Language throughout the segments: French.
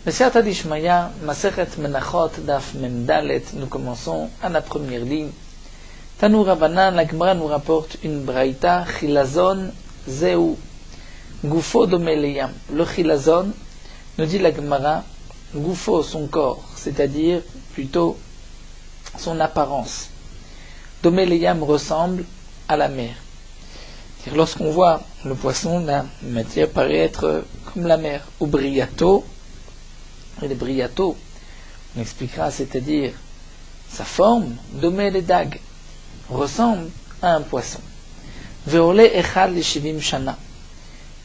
B'siyata d'Ishmaya, Masechet Menachot, Daf Memdalet, nous commençons à la première ligne. Tanu Rabbanan, la Gemara nous rapporte une braïta, Chilazon Zeu, Gufo Domeleyam. Le Chilazon, nous dit la Gemara, Gufo, son corps, c'est-à-dire plutôt son apparence. Domeleyam ressemble à la mer. Lorsqu'on voit le poisson, la matière paraît être comme la mer. Ou briato, et le briato, on expliquera, c'est-à-dire sa forme, domé les dagues, ressemble à un poisson. Veole echal le shivim shana,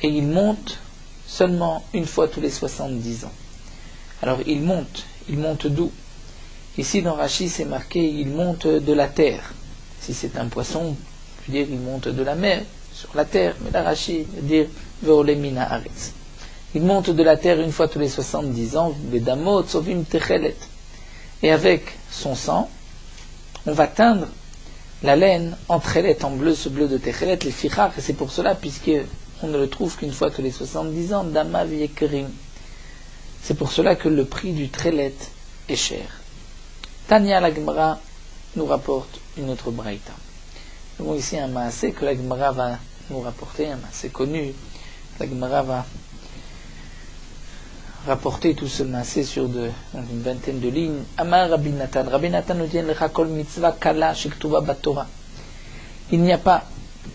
et il monte seulement une fois tous les 70 ans. Alors il monte d'où? Ici dans Rashi c'est marqué il monte de la terre. Si c'est un poisson, on peut dire il monte de la mer, sur la terre, mais la Rashi veut dire veole mina aretz. Il monte de la terre une fois tous les 70 ans, Vedamot, Sovim Techelet. Et avec son sang, on va teindre la laine en Techelet, en bleu, ce bleu de Techelet, les Fichar, et c'est pour cela, puisqu'on ne le trouve qu'une fois tous les 70 ans, Dama Viekerim. C'est pour cela que le prix du Techelet est cher. Tanya la Gemara nous rapporte une autre braïta. Nous avons ici un maasé que la Gemara va nous rapporter, un maasé connu. La Gemara va rapporter tout ce maasé sur une vingtaine de lignes. Amar Rabbi Natan. Rabbi Natan nous dit lecha kol mitzvah kala shektuva batorah. Il n'y a pas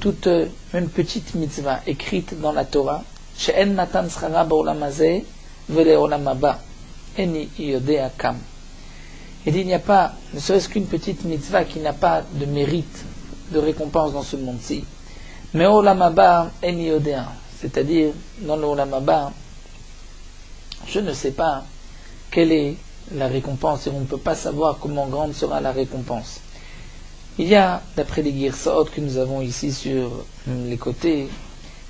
toute même petite mitzvah écrite dans la Torah. She'en natan schara ba'olam hazeh ve'le'olam haba. Eni yodea kam. Il dit il n'y a pas, ne serait-ce qu'une petite mitzvah qui n'a pas de mérite, de récompense dans ce monde-ci. Mais olam haba eni yodea. C'est-à-dire, dans le olam haba, je ne sais pas quelle est la récompense et on ne peut pas savoir comment grande sera la récompense. Il y a, d'après les girsot que nous avons ici sur les côtés,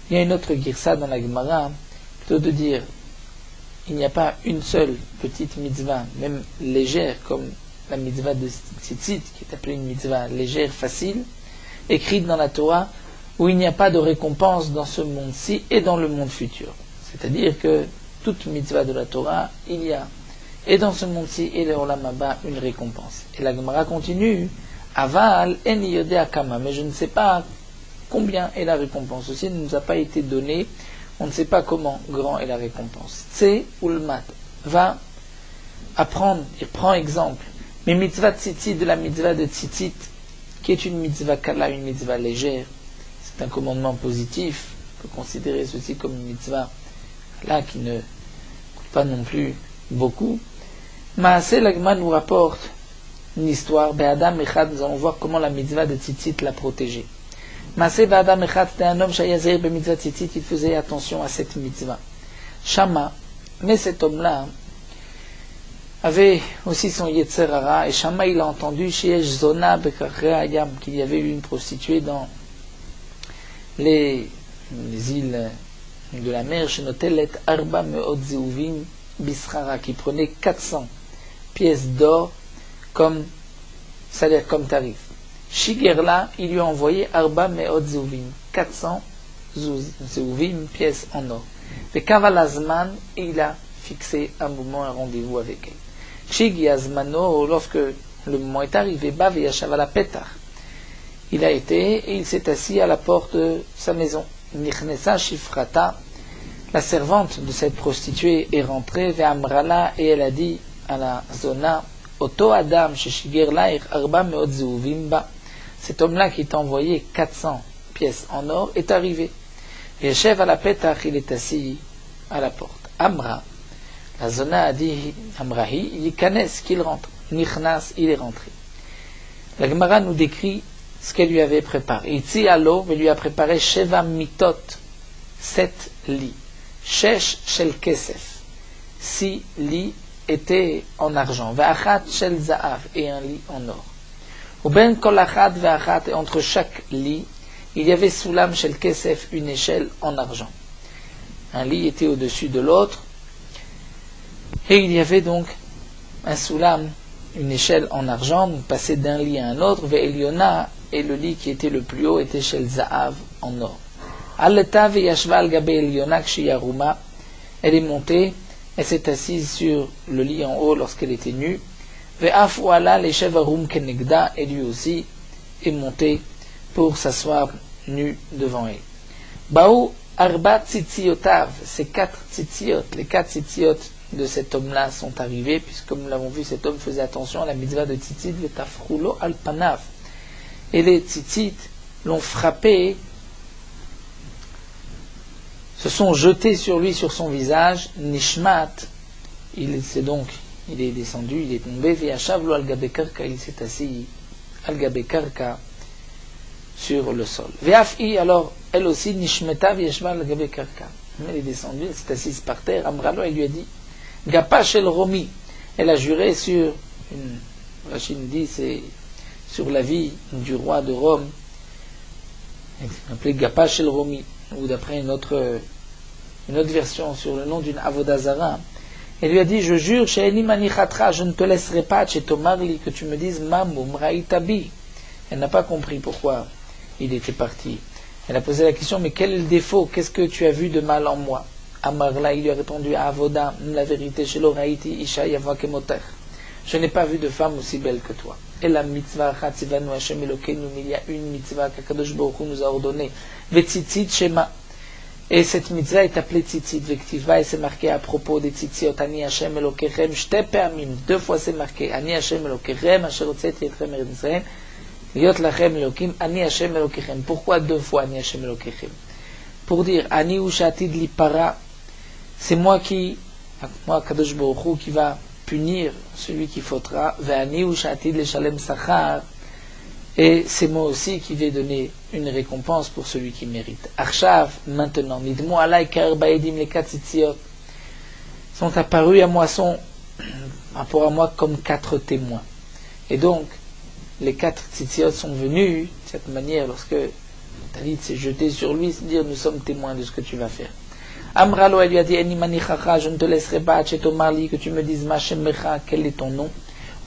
il y a une autre girsa dans la Gemara, plutôt de dire il n'y a pas une seule petite mitzvah, même légère, comme la mitzvah de tzitzit, qui est appelée une mitzvah légère, facile, écrite dans la Torah, où il n'y a pas de récompense dans ce monde-ci et dans le monde futur. C'est-à-dire que toute mitzvah de la Torah, il y a, et dans ce monde-ci et le olam haba, une récompense. Et la Gemara continue, aval en yodea kama, mais je ne sais pas combien est la récompense. Ceci ne nous a pas été donné, on ne sait pas comment grand est la récompense. Tse ulmat, va apprendre, et prend exemple, mais mitzvah tzitzit de la mitzvah de tzitzit, qui est une mitzvah kala, une mitzvah légère, c'est un commandement positif, on peut considérer ceci comme une mitzvah là qui ne coûte pas non plus beaucoup. Maaseh l'Agma nous rapporte une histoire. Be'adam echad, nous allons voir comment la mitzvah de tzitzit l'a protégé. Maaseh be'adam echad, c'était un homme shayazer be mitzvah tzitzit, il faisait attention à cette mitzvah. Shama, mais cet homme-là avait aussi son yetzer hara, et Shama il a entendu sheyesh zona bekarre ayam, qu'il y avait eu une prostituée dans les îles de la mer, Shenotelet Arba Meot Zeuvim Bischara, qui prenait 400 pièces d'or comme salaire, comme tarif. Shigerla, il lui a envoyé Arba Meot Zeuvim, 400 Zeuvim, pièces en or. Et Kavalazman, il a fixé un moment, un rendez-vous avec elle. Shigi Azmano, lorsque le moment est arrivé, Bav Yashavala Petar, il a été et il s'est assis à la porte de sa maison. Nichnesa Shifrata, la servante de cette prostituée est rentrée vers Amrala et elle a dit à la zona, Oto Adam Sheshigerlaich Arba Meot Zeuvim Ba, cet homme-là qui t'a envoyé 400 pièces en or est arrivé. Yeshev à la Petach, il est assis à la porte. Amra, la zona a dit Amrahi, Yikanes, qu'il rentre. Nichnas, il est rentré. La Gemara nous décrit ce qu'elle lui avait préparé. Itzi alo, elle lui a préparé Sheva mitot, 7 lits. Shesh shel kesef, 6 lits étaient en argent. Ve'achat shel za'av, et un lit en or. Uben kol achat ve'achat, et entre chaque lit, il y avait soulam shel kesef, une échelle en argent. Un lit était au-dessus de l'autre, et il y avait donc un soulam, une échelle en argent, passé d'un lit à un autre, ve'eliona, et le lit qui était le plus haut était shel za'av, en or. Elle est montée Elle s'est assise sur le lit en haut lorsqu'elle était nue. Ve'af wala leshev arum kenegda, et lui aussi est monté pour s'asseoir nu devant elle. Baou arba tzitziyotav, ces 4 tzitziyot, les 4 tzitziyot de cet homme-là sont arrivés, puisque comme nous l'avons vu, cet homme faisait attention à la mitzvah de tzitzit, vetafrulo al panav. Et les tzitzit l'ont frappé, se sont jetés sur lui, sur son visage, nishmat, il est descendu, il est tombé, ve'yashavlo al gabe karka, il s'est assis al gabe karka sur le sol. Ve'af'i, alors, elle aussi, nishmeta ve'yashva al gabe karka. Elle est descendue, elle s'est assise par terre, Amralo, elle lui a dit, Gapa shel Romi, elle a juré sur, Rachid dit, c'est sur la vie du roi de Rome, appelé Gapa shel Romi, ou d'après une autre version sur le nom d'une Avodazara. Elle lui a dit, je jure, She'eni manichatra, je ne te laisserai pas, Chetomarli, que tu me dises, Mamum Raitabi. Elle n'a pas compris pourquoi il était parti. Elle a posé la question, mais quel est le défaut? Qu'est-ce que tu as vu de mal en moi? Amarla, il lui a répondu, Avoda, la vérité, Shelo Raiti, Isha Yava Kemoter. Je n'ai pas vu de femme aussi belle que toi. Et la mitzvah, Chatzivanu Hashem Elokeinu, il y a une mitzvah qu'Akadosh Baruch Hu nous a ordonnée. Vetzitzit Shema. Et cette mitzvah est appelée tzitzit, vektiva, et c'est marqué à propos des tzitziot, Ani Hashem Elokechem, shte permim, 2 fois c'est marqué, Ani Hashem Elokechem, Asher Otzeti Etchem Eretz Israël, Liot Lachem Elokim, Ani Hashem Elokechem. Pourquoi 2 fois Ani Hashem Elokechem? Pour dire, Ani Ushatid Lipara, c'est moi, Kadosh Baruch Hu, qui va punir celui qui fautera, Ve'ani Ushatid Leshalem Sachar, et c'est moi aussi qui vais donner une récompense pour celui qui mérite. Arshav, maintenant, Nidmo alay kar baedim, les 4 tzitziot sont apparus à moi, sont rapport à moi comme 4 témoins. Et donc, les 4 tzitziot sont venus de cette manière, lorsque Talit s'est jeté sur lui, se dire, nous sommes témoins de ce que tu vas faire. Amralo, elle lui a dit, Eni manichacha, je ne te laisserai pas, Chetomarli, que tu me dises, Machem Mecha, quel est ton nom?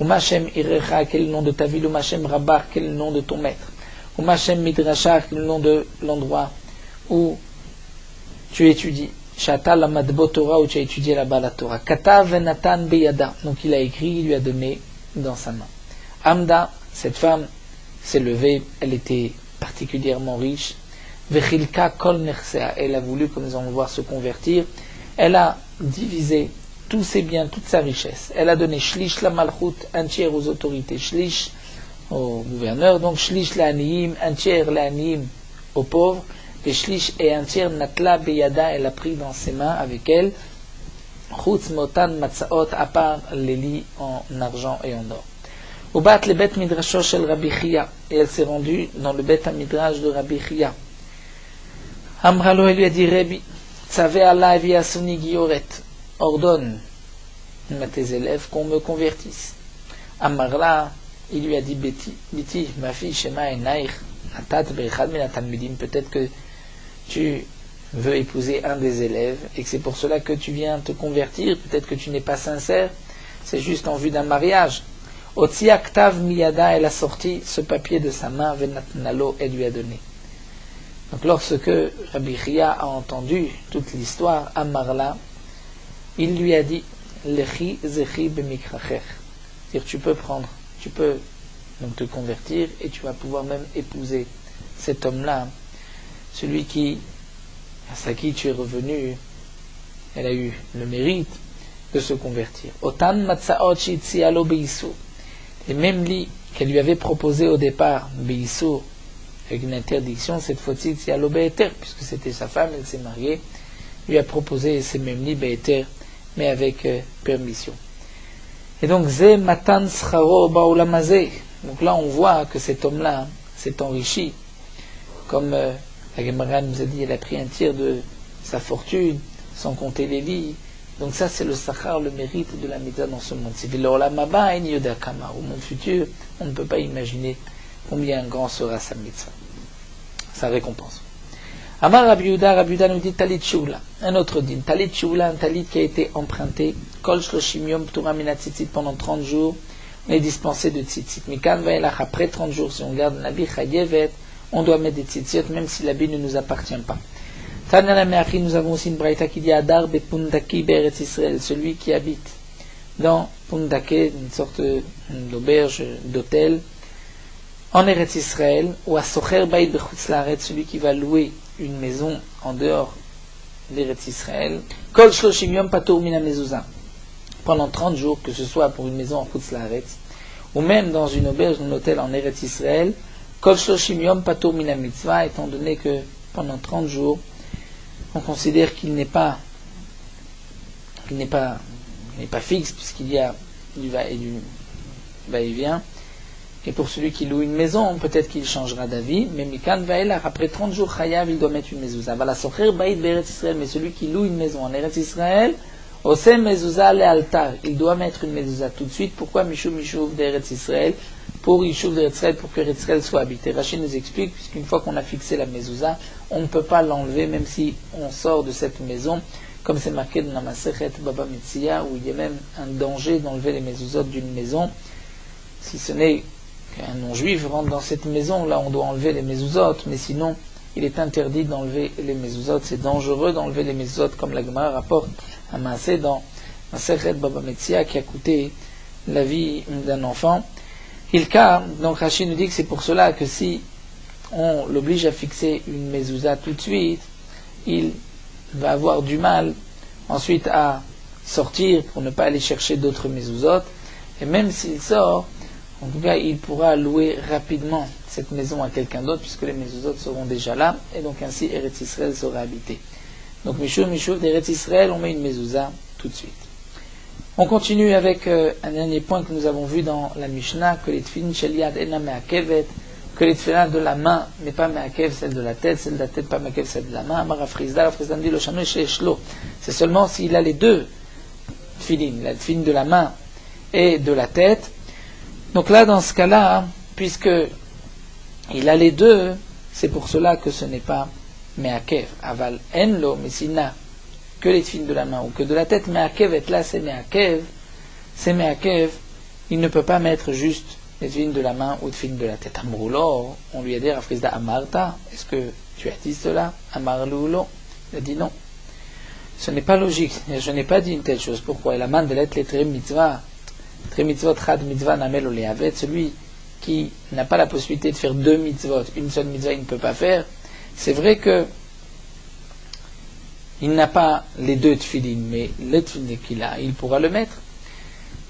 Ou Machem Irecha, quel est le nom de ta ville? Ou Machem Rabar, quel est le nom de ton maître? Ou Machem Midrashar, quel est le nom de l'endroit où tu étudies? Shata la Madbo Torah, où tu as étudié là-bas la Torah. Katav Venatan Beyada. Donc il a écrit, il lui a donné dans sa main. Amda, cette femme s'est levée, elle était particulièrement riche. Vechilka Kol Nersea, elle a voulu, comme nous allons voir, se convertir. Elle a divisé tous ses biens, toute sa richesse. Elle a donné shlish la malchut, un tiers aux autorités, shlish au gouverneur, donc shlish la aniyim, un tiers la aniyim aux pauvres, et shlish et un tiers natla beyada, elle a pris dans ses mains avec elle, chutz motan matzaot, à part les lits en argent et en or. Ubat le bet midrasho shel Rabbi Chia, et elle s'est rendue dans le bet midrash de Rabbi Chia. Amralo, elle lui a dit, Rabbi, tzave Allah via soni gioret, ordonne à tes élèves qu'on me convertisse. Amarla, il lui a dit, Biti, ma fille, Shema et Naïr, Natat Bechad Minatalmidim, peut-être que tu veux épouser un des élèves et que c'est pour cela que tu viens te convertir, peut-être que tu n'es pas sincère, c'est juste en vue d'un mariage. Otsia Ktav Miyada, elle a sorti ce papier de sa main, Venatnalo, elle lui a donné. Donc lorsque Rabbi Chia a entendu toute l'histoire, Amarla, il lui a dit, Lechi Zechi Bemikrachech. C'est-à-dire, tu peux donc te convertir et tu vas pouvoir même épouser cet homme-là, celui à qui tu es revenu, elle a eu le mérite de se convertir. Otan Matzaot Shitzialo Beisur. Les mêmes lits qu'elle lui avait proposés au départ, Beisur, avec une interdiction, cette fois-ci Tzialo Be'eter, puisque c'était sa femme, elle s'est mariée, lui a proposé ces mêmes lits Be'eter, mais avec permission. Et donc, Ze Matan Scharo Baolamazé. Donc là, on voit que cet homme-là s'est enrichi. Comme la Gemara nous a dit, elle a pris un tiers de sa fortune, sans compter les lits. Donc ça, c'est le Sachar, le mérite de la mitzvah dans ce monde. C'est l'Olamaba et Niyodakama. Au monde futur, on ne peut pas imaginer combien grand sera sa mitzvah, sa récompense. Amar Rabbi Yehuda nous dit Talit Shula. Un autre din. Talit Shula, un talit qui a été emprunté. Kol Shloshim Yom Ptura Mina Tzitzit, pendant 30 jours, on est dispensé de Tzitzit. Mikan Vaelach, après 30 jours, si on garde l'habit Chayevet, on doit mettre des Tzitzit, même si l'habit ne nous appartient pas. Tanya la Meachi, nous avons aussi une braïta qui dit Adar bepundaki be'eretz Israël, celui qui habite dans Pundake, une sorte d'auberge, d'hôtel, en Eretz Israël, ou à Socher Bait bechutz laaretz, celui qui va louer une maison en dehors d'Eretz Israël, Kol shloshim yom patur mina mezuzah, pendant 30 jours, que ce soit pour une maison en chutz laaretz, ou même dans une auberge, un hôtel en Eretz Israël, Kol shloshim yom patur mina mitzvah, étant donné que pendant 30 jours, on considère qu'il n'est pas fixe, puisqu'il y a du va-et-vient. Et pour celui qui loue une maison, peut-être qu'il changera d'avis, mais Mikan Vaelach, après 30 jours, Chayav, il doit mettre une mezuzah. Vala socher bait be'eretz Israël, mais celui qui loue une maison en Eretz Israël, osem mezuzah le'altar, il doit mettre une mezuzah tout de suite. Pourquoi Mishum Mishuv d'Eretz Israël? Pour Yishuv d'Eretz Israël, pour que Eretz Israël soit habité. Rachid nous explique, puisqu'une fois qu'on a fixé la mezuzah, on ne peut pas l'enlever, même si on sort de cette maison, comme c'est marqué dans la Masechet Baba Metzia, où il y a même un danger d'enlever les mezuzot d'une maison, si ce n'est qu'un non-juif rentre dans cette maison, là on doit enlever les mezuzot, mais sinon il est interdit d'enlever les mezuzot, c'est dangereux d'enlever les mezuzot, comme la Gemara rapporte à Maaseh dans Masechet Baba Metzia, qui a coûté la vie d'un enfant. Ilka, donc Rachid nous dit que c'est pour cela que si on l'oblige à fixer une mezuzah tout de suite, il va avoir du mal ensuite à sortir pour ne pas aller chercher d'autres mezuzot, et même s'il sort, en tout cas il pourra louer rapidement cette maison à quelqu'un d'autre, puisque les mezuzot seront déjà là, et donc ainsi Eretz Israël sera habité. Donc Mishum d'Eretz Israël, on met une mezuzah tout de suite. On continue avec un dernier point que nous avons vu dans la Mishnah, que les tefillin shel yad ena me'akevet, que les tefillin de la main n'est pas me'akev, celle de la tête, celle de la tête pas me'akev, celle de la main. Amar Afrizda dit lo shanu shelo. C'est seulement s'il a les deux tefillin, la tefillin de la main et de la tête. Donc là, dans ce cas-là, puisque il a les deux, c'est pour cela que ce n'est pas me'akev. Aval enlo, mais s'il n'a que les tefillin de la main ou que de la tête, me'akev, et là c'est me'akev, il ne peut pas mettre juste les tefillin de la main ou les tefillin de la tête. Amroulo, on lui a dit, Rafrizda Amarta, est-ce que tu as dit cela? Amarloulo, il a dit non. Ce n'est pas logique, je n'ai pas dit une telle chose. Pourquoi? La main de l'être, les tre mitzvah, chad mitzvah namel oleavet, celui qui n'a pas la possibilité de faire deux mitzvot, une seule mitzvah il ne peut pas faire. C'est vrai que il n'a pas les deux tefillin, mais le tefillin qu'il a, il pourra le mettre.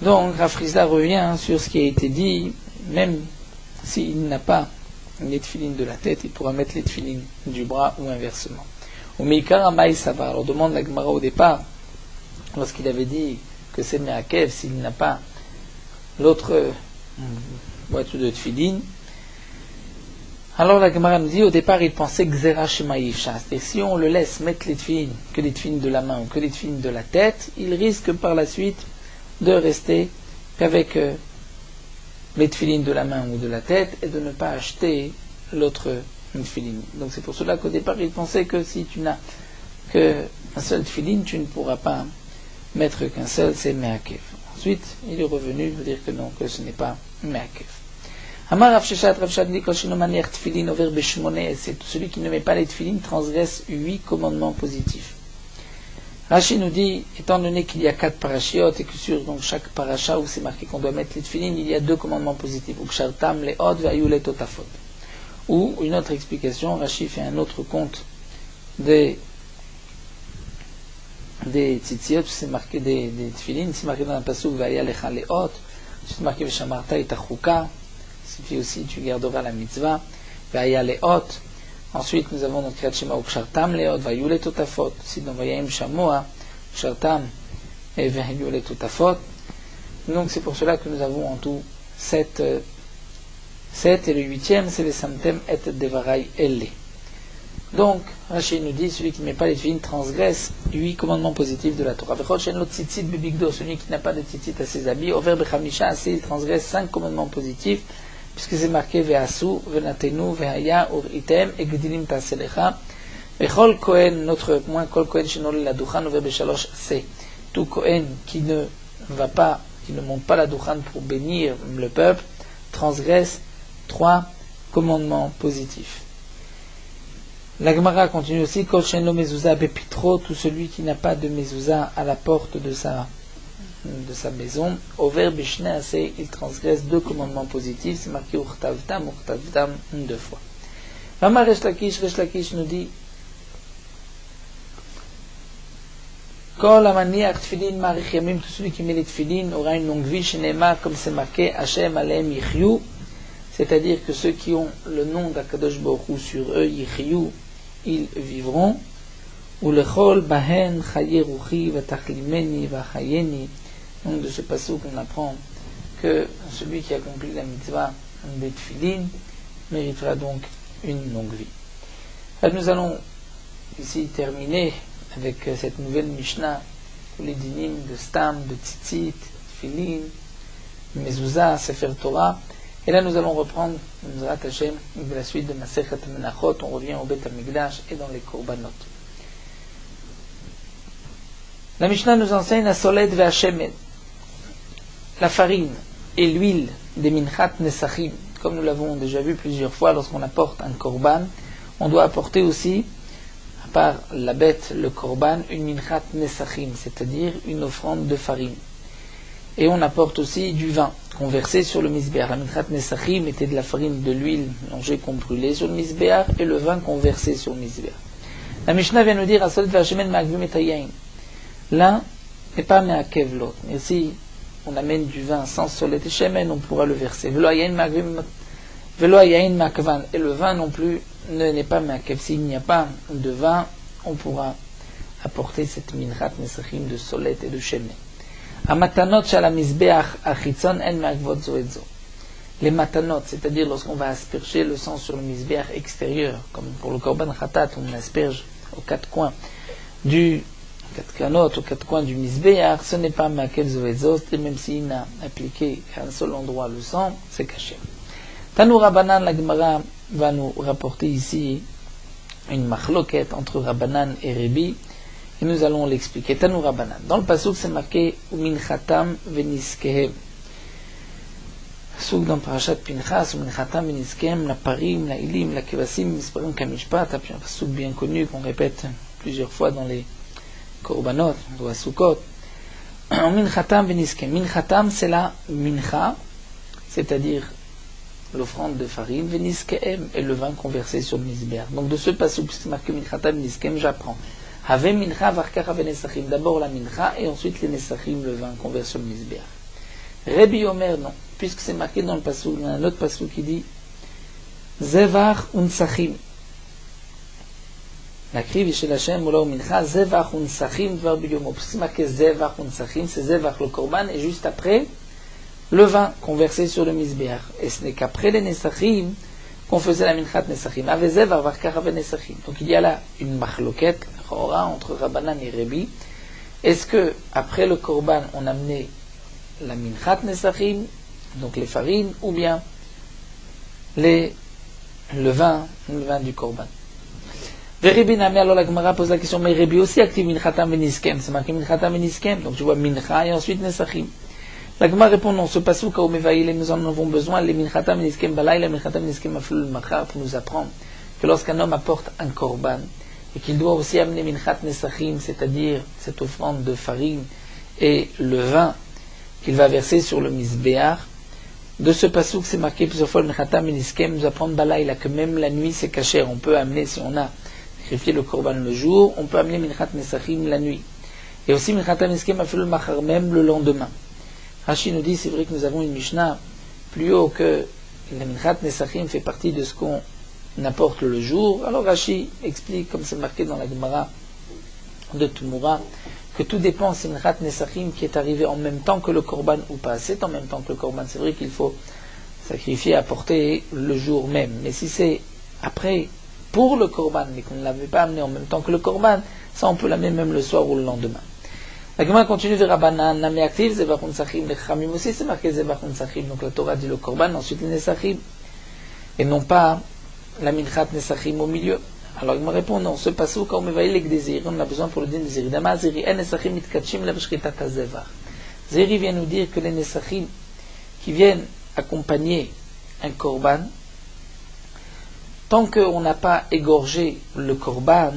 Donc, Rafrizda revient sur ce qui a été dit, même s'il n'a pas les tefillin de la tête, il pourra mettre les tefillin du bras ou inversement. Au Meikar Amaï Sava, alors demande la Gemara au départ, lorsqu'il avait dit que c'est Meakev, s'il n'a pas l'autre boîte de tefillin. Alors la Gemara nous dit, au départ il pensait Gzera Shema Yifsha, c'est-à-dire si on le laisse mettre les tefillin, que les tefillin de la main ou que les tefillin de la tête, il risque par la suite de rester qu'avec les tefillin de la main ou de la tête et de ne pas acheter l'autre tefillin. Donc c'est pour cela qu'au départ il pensait que si tu n'as qu'un seul tefillin, tu ne pourras pas mettre qu'un seul, c'est Meakev. Ensuite il est revenu pour dire que non, que ce n'est pas Meakev. Amar Rav Sheshet dit que tefillin over beshmone, c'est celui qui ne met pas les tefillin transgresse 8 commandements positifs. Rashi nous dit, étant donné qu'il y a 4 parachiotes et que sur donc, chaque paracha où c'est marqué qu'on doit mettre les tefillin, il y a 2 commandements positifs. Ou une autre explication, Rashi fait un autre compte des tzitziot, c'est marqué des tefillin, c'est marqué dans un pasuk vaya lecha leot, c'est marqué veshamarta et tachuka, signifie aussi tu garderas la mitzvah, vaya leot. Ensuite, nous avons notre Kriyat Shema, Ukshartam Leot, Vayule Totafot. Aussi, dans Vayayim Shamoa, Ukshartam et Vayule Totafot. Donc, c'est pour cela que nous avons en tout 7 et le 8e, c'est les Samtem et Devarai Elle. Donc, Rachid nous dit, celui qui ne met pas les tefillin transgresse 8 commandements positifs de la Torah. Vechot Shen Lo Tzitzit Bebigdo, celui qui n'a pas de tzitzit à ses habits. Over Bechamisha, assez, il transgresse 5 commandements positifs. Puisque c'est marqué Ve'asu, Ve'natenu, Ve'haya, Uritem, et Gedilim Taselecha. Vechol Kohen, notre point, Kol Kohen Shenol la Duchan, Over Beshalosh, c'est tout Kohen qui ne va pas, qui ne monte pas la Duchan pour bénir le peuple, transgresse 3 commandements positifs. La Gemara continue aussi, Kol she'en lo mezuzah bepitro, tout celui qui n'a pas de mezuzah à la porte de sa maison, over bishne assez, il transgresse 2 commandements positifs, c'est marqué urtavtam 2 fois. Rama Resh Lakish nous dit, Kol amaniach tfilin marich yamim, tout celui qui met les tfilin aura une longue vie, sheneemar, comme c'est marqué, Hashem aleim yichyu, c'est-à-dire que ceux qui ont le nom d'Akadosh Baruch Hu sur eux, yichyu, ils vivront, ou lechol bahen chaye ruchi vatachlimeni vachayeni. Donc de ce passage qu'on apprend que celui qui accomplit la mitzvah de tfilin méritera donc une longue vie. Alors nous allons ici terminer avec cette nouvelle Mishnah pour les dinim de Stam, de Tzitzit, Tfilin, Mezuzah, Sefer Torah. Et là nous allons reprendre Mizrat Hashem de la suite de Masechet Menachot. On revient au Beth HaMikdash et dans les Korbanot. La Mishnah nous enseigne la Soled ve'Hashemen, la farine et l'huile des Minchat Nesachim. Comme nous l'avons déjà vu plusieurs fois, lorsqu'on apporte un Korban, on doit apporter aussi, à part la bête, le Korban, une Minchat Nesachim, c'est-à-dire une offrande de farine. Et on apporte aussi du vin qu'on versait sur le misbéar. La Minchat Nesachim était de la farine, de l'huile mélangée qu'on brûlait sur le misbéar et le vin qu'on versait sur le misbéar. La Mishnah vient nous dire Asolet ve'Hashemen ma'agvim et hayayin. L'un n'est pas me'akev l'autre. Mais si on amène du vin sans solet et shemen, on pourra le verser. Velo hayayin ma'akvan. Et le vin non plus n'est pas me'akev. S'il n'y a pas de vin, on pourra apporter cette Minchat Nesachim de solet et de shemen. Amatanot shala mizbeach achitzon en me'akvot zo et zo. Les matanot, c'est-à-dire lorsqu'on va asperger le sang sur le misbéach extérieur, comme pour le korban khatat, on asperge aux 4 coins du 4 canotes, aux 4 coins du misbéach, ce n'est pas makel zovezos, et même s'il n'a appliqué à un seul endroit le sang, c'est caché. Tanou Rabbanan, la Gemara va nous rapporter ici une machloket entre Rabbanan et Rebi, et nous allons l'expliquer. Tanou Rabbanan. Dans le pasuk, c'est marqué Uminchatam veniskehem. Souk dans Parashat Pinchas, Uminchatam veniskehem, la parim, la ilim, la kevasim, misparim kamishpat, un pasuk bien connu qu'on répète plusieurs fois dans les Korbanot, ou à Sukkot. Minchatam veniskehem. Minchatam, c'est la mincha, c'est-à-dire l'offrande de farine, veniskehem, et le vin qu'on versait sur le misbéach. Donc de ce pasuk, c'est marqué Minchatam veniskehem, j'apprends. Have mincha varkar venesachim. D'abord la mincha et ensuite les nesachim, le vin qu'on verse sur le misbéach. Rebi Omer, non, puisque c'est marqué dans le pasuk, il y a un autre pasuk qui dit Zevach unsachim. La kriv chez Hashem moula mincha Zevach unsachim dvar biyomo. C'est marqué Zevach unsachim, c'est Zevach le korban, et juste après le vin qu'on versait sur le misbéach. Et ce n'est qu'après les nesachim qu'on faisait la minchat nesachim. Ave Zevach varkar venesachim. Donc il y a là une machloket entre Rabbanan et Rebi. Est-ce que après le korban on amenait la minchat nesachim, donc les farines, ou bien le vin du korban? Rebi Nami, alors la Gemara pose la question, mais Rebi aussi active minchatam veniskem, c'est marqué minchatam veniskem, donc je vois mincha et ensuite nesachim. La Gemara répond non, ce pasuk au Mevaïl, nous en avons besoin, les minchatam veniskem balay, les minchatam veniskem aflul machar, pour nous apprendre que lorsqu'un homme apporte un korban, et qu'il doit aussi amener minchat nesachim, c'est-à-dire cette offrande de farine et le vin qu'il va verser sur le misbéach. De ce pasuk, c'est marqué plusieurs fois le minchatam veniskem, nous apprend balaïla que même la nuit c'est caché. On peut amener, si on a sacrifié le korban le jour, on peut amener minchat nesachim la nuit. Et aussi minchatam veniskem a fait le machar même le lendemain. Rashi nous dit, c'est vrai que nous avons une Mishnah plus haut que le minchat nesachim fait partie de ce qu'on n'apporte le jour. Alors Rashi explique, comme c'est marqué dans la Gemara de Tumura, que tout dépend si Minchat Nesachim qui est arrivé en même temps que le Korban ou pas. C'est en même temps que le Korban. C'est vrai qu'il faut sacrifier, apporter le jour même. Mais si c'est après, pour le Korban, mais qu'on ne l'avait pas amené en même temps que le Korban, ça on peut l'amener même le soir ou le lendemain. La Gemara continue vers Rabbanan, Nami active, Zevachun Sachim, les Chamim aussi, c'est marqué Zevachun Sachim. Donc la Torah dit le Korban, ensuite les Nesachim. Et non pas la minchat nesachim au milieu. Alors il me répond non, ce pasuk quand on m'éveille avec des zéri, on a besoin pour le din de zéri. Dama zéri en nesachim mitkatchim levshritat hazevach. Zéri vient nous dire que les nesachim qui viennent accompagner un korban, tant qu'on n'a pas égorgé le korban,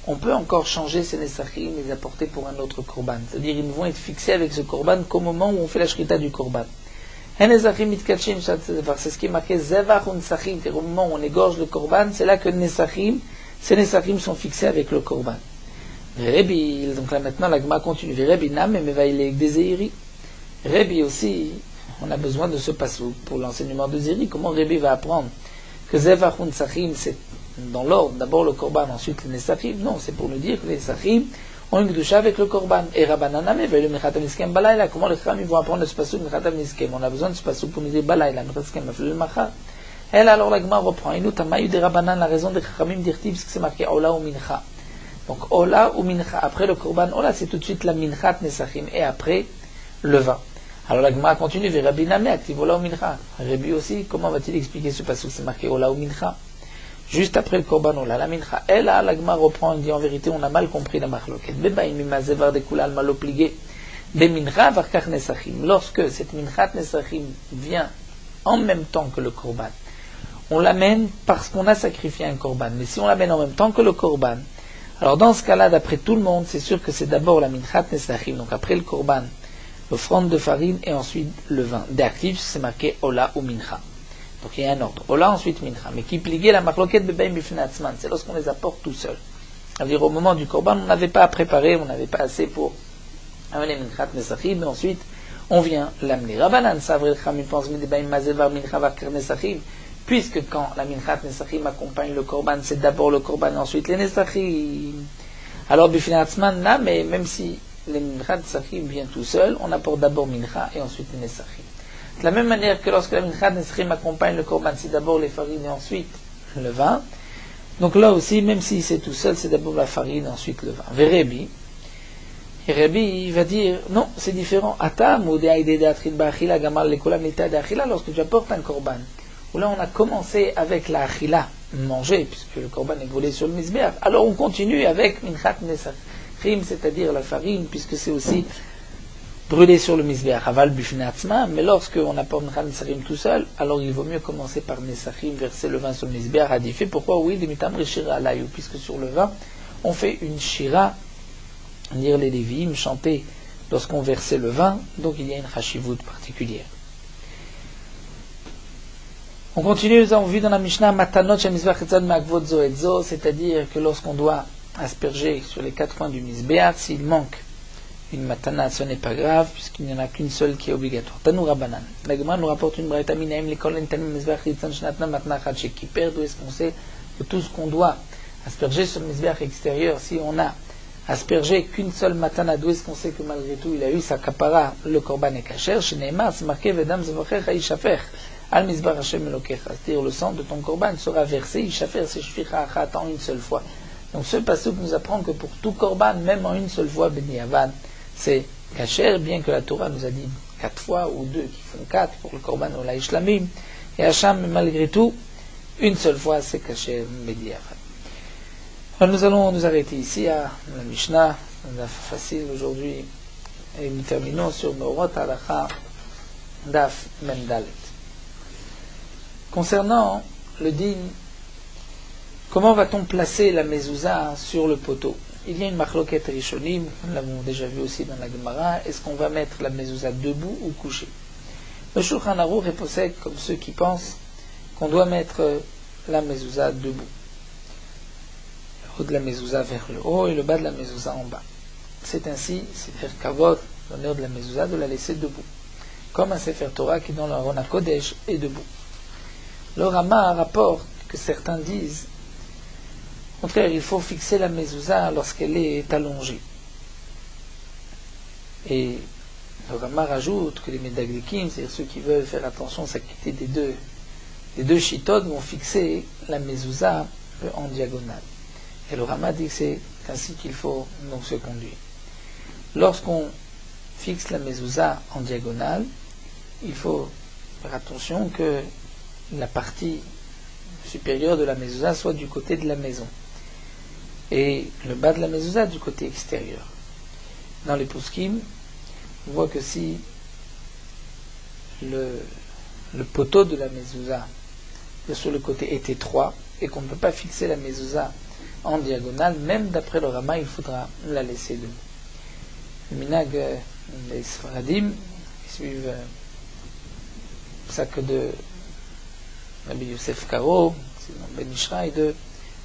on peut encore changer ces nesachim et les apporter pour un autre korban. C'est-à-dire ils ne vont être fixés avec ce korban qu'au moment où on fait la shrita du korban. C'est ce qui est marqué zevach ou nesachim, c'est au moment où on égorge le korban, c'est là que ces nesachim sont fixés avec le korban. Donc là maintenant la Gemara continue. Rebi nam mais va il des Zéhiri. Rebi aussi, on a besoin de ce passage pour l'enseignement de Zéhiri. Comment Rebi va apprendre que zevach ou nesachim c'est dans l'ordre, d'abord le korban, ensuite les nesachim? Non, c'est pour nous dire que les nesachim ont une kedusha avec le korban. Et Rabbananame veut le mechatam niskem balayla. Comment les chachamim vont apprendre ce passage mechatam niskem? On a besoin de ce passage pour nous dire balayla, mechatam niskem, le machar. Elle alors la Gemara reprend. Et nous tamayu de Rabbanan, la raison des chachamim dirti, parce que c'est marqué ola ou mincha. Donc ola ou mincha. Après le korban, ola c'est tout de suite la minchat nesachim et après le vin. Alors la Gemara continue. Ve Rabbi Name active ola ou mincha. Rabbi aussi, comment va-t-il expliquer ce passage? C'est marqué ola ou mincha. Juste après le korban, ola la mincha. Elle a la Gemara reprend, il dit en vérité, on a mal compris la machloket. Bebaim mimazevar de kulal malopligé. Be mincha varkach nesachim. Lorsque cette minchat nesachim vient en même temps que le korban, on l'amène parce qu'on a sacrifié un korban. Mais si on l'amène en même temps que le korban, alors dans ce cas-là, d'après tout le monde, c'est sûr que c'est d'abord la minchat nesachim, donc après le korban, l'offrande de farine et ensuite le vin. D'actif, c'est marqué ola ou mincha. Donc il y a un ordre. Ola, ensuite mincha. Mais qui pliguait la marloquette bebaim bifnatzman, c'est lorsqu'on les apporte tout seul. C'est-à-dire au moment du korban, on n'avait pas à préparer, on n'avait pas assez pour amener minchat nesachim, mais ensuite on vient l'amener. Rabbanan savril chamim pense bebaim mazevar mincha vakar nesachim. Puisque quand la minchat nesachim accompagne le korban, c'est d'abord le korban et ensuite les nesachim. Alors bifnatzman là, mais même si les minchat nesachim viennent tout seul, on apporte d'abord mincha et ensuite les nesachim. De la même manière que lorsque la minchat nesachim accompagne le korban, c'est d'abord les farines et ensuite le vin. Donc là aussi, même si c'est tout seul, c'est d'abord la farine et ensuite le vin. Verebi, et Rabbi va dire, non, c'est différent. Atam ou lorsque tu apportes un korban, où là on a commencé avec la achila, manger, puisque le korban est brûlé sur le misbéach, alors on continue avec minchat nesachim, c'est-à-dire la farine, puisque c'est aussi brûlé sur le misbéach, aval bifnatzma, mais lorsque on apporte minchat nesachim tout seul, alors il vaut mieux commencer par nesachim, verser le vin sur le misbéach, adifé. Pourquoi? Oui, limitam reshira alayou, puisque sur le vin, on fait une shira, dire les lévim, chanter lorsqu'on versait le vin, donc il y a une chashivut particulière. On continue, nous avons vu dans la Mishnah Matanot Shemizbach Etzad Me'akvot Zo et Zo, c'est-à-dire que lorsqu'on doit asperger sur les 4 coins du Mizbeach, s'il manque une matana, ce n'est pas grave, puisqu'il n'y en a qu'une seule qui est obligatoire. Tanou Rabbanan. La Gemara nous rapporte une braïta minaim l'école Ntanim Mizbeach Ritzan Shnatna Matna Chad Shekiper, d'où est-ce qu'on sait que tout ce qu'on doit asperger sur le Mizbeach extérieur, si on a aspergé qu'une seule matana, d'où est-ce qu'on sait que malgré tout il a eu sa kapara, le korban est kacher, chez Neymar, c'est marqué Vedam Zevocher Haïchafer. Al Mizbar Hashem Elokecha, c'est-à-dire le sang de ton korban sera versé, Ishafer Seshficha Achat en une seule fois. Donc ce passage nous apprend que pour tout korban, même en une seule fois, Beniavan, c'est kacher, bien que la Torah nous a dit 4 fois ou 2 qui font 4 pour le korban Ola Ishlamim, et Hacham, malgré tout, une seule fois, c'est kacher Beniavan. Alors nous allons nous arrêter ici à la Mishnah, facile aujourd'hui, et nous terminons sur Meorot Halacha Daf Mendalet. Concernant le din, comment va-t-on placer la mezouza sur le poteau? Il y a une machloket rishonim, nous l'avons déjà vu aussi dans la Gemara, est-ce qu'on va mettre la mezouza debout ou couchée? Le Shulchan Aruch est possède comme ceux qui pensent qu'on doit mettre la mezouza debout. Le haut de la mezouza vers le haut et le bas de la mezouza en bas. C'est ainsi, c'est faire kavod, l'honneur de la mezouza, de la laisser debout. Comme un Sefer Torah qui dans le Aron HaKodesh est debout. Le Rama rapporte que certains disent, au contraire, il faut fixer la mezouza lorsqu'elle est allongée. Et le Rama rajoute que les Medaglikim, c'est-à-dire ceux qui veulent faire attention à s'acquitter des deux chitotes, vont fixer la mezouza en diagonale. Et le Rama dit que c'est ainsi qu'il faut donc se conduire. Lorsqu'on fixe la mezouza en diagonale, il faut faire attention que la partie supérieure de la mezouza soit du côté de la maison et le bas de la mezouza du côté extérieur. Dans les poskim, on voit que si le poteau de la mezouza sur le côté est étroit et qu'on ne peut pas fixer la mezouza en diagonale, même d'après le Rama, il faudra la laisser debout. Le minag, les Sfaradim, qui suivent Psak de Rabbi Yosef Karo, Ben Ishraï, de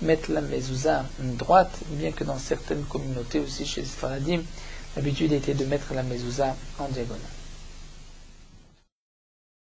mettre la mezouza droite, bien que dans certaines communautés aussi chez les Sfaradim, l'habitude était de mettre la mezouza en diagonale.